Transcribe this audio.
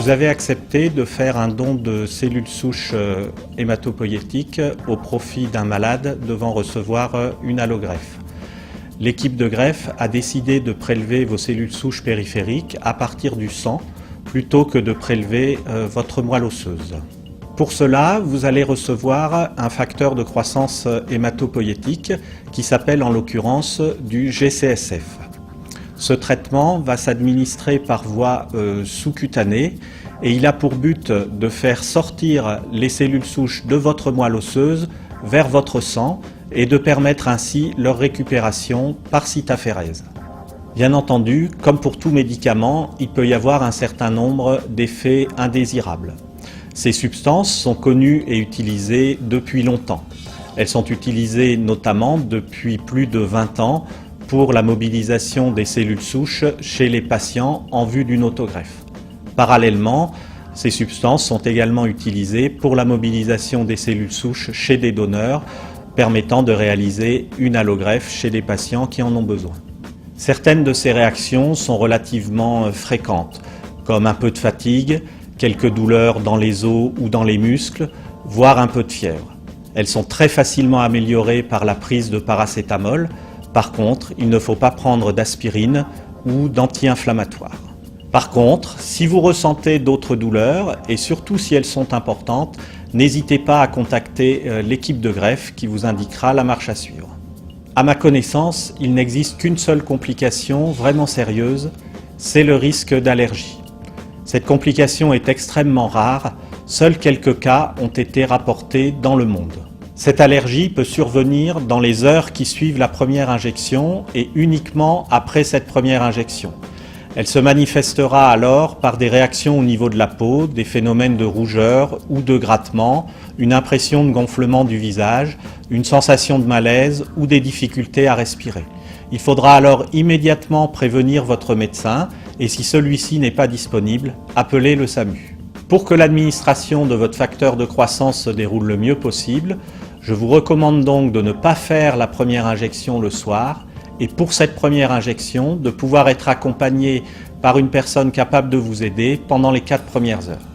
Vous avez accepté de faire un don de cellules souches hématopoïétiques au profit d'un malade devant recevoir une allogreffe. L'équipe de greffe a décidé de prélever vos cellules souches périphériques à partir du sang plutôt que de prélever votre moelle osseuse. Pour cela, vous allez recevoir un facteur de croissance hématopoïétique qui s'appelle en l'occurrence du GCSF. Ce traitement va s'administrer par voie sous-cutanée et il a pour but de faire sortir les cellules souches de votre moelle osseuse vers votre sang et de permettre ainsi leur récupération par cytaphérèse. Bien entendu, comme pour tout médicament, il peut y avoir un certain nombre d'effets indésirables. Ces substances sont connues et utilisées depuis longtemps. Elles sont utilisées notamment depuis plus de 20 ans pour la mobilisation des cellules souches chez les patients en vue d'une autogreffe. Parallèlement, ces substances sont également utilisées pour la mobilisation des cellules souches chez des donneurs, permettant de réaliser une allogreffe chez des patients qui en ont besoin. Certaines de ces réactions sont relativement fréquentes, comme un peu de fatigue, quelques douleurs dans les os ou dans les muscles, voire un peu de fièvre. Elles sont très facilement améliorées par la prise de paracétamol. Par contre, il ne faut pas prendre d'aspirine ou d'anti-inflammatoires. Par contre, si vous ressentez d'autres douleurs, et surtout si elles sont importantes, n'hésitez pas à contacter l'équipe de greffe qui vous indiquera la marche à suivre. À ma connaissance, il n'existe qu'une seule complication vraiment sérieuse, c'est le risque d'allergie. Cette complication est extrêmement rare, seuls quelques cas ont été rapportés dans le monde. Cette allergie peut survenir dans les heures qui suivent la première injection et uniquement après cette première injection. Elle se manifestera alors par des réactions au niveau de la peau, des phénomènes de rougeur ou de grattement, une impression de gonflement du visage, une sensation de malaise ou des difficultés à respirer. Il faudra alors immédiatement prévenir votre médecin et si celui-ci n'est pas disponible, appelez le SAMU. Pour que l'administration de votre facteur de croissance se déroule le mieux possible, je vous recommande donc de ne pas faire la première injection le soir et pour cette première injection, de pouvoir être accompagné par une personne capable de vous aider pendant les 4 premières heures.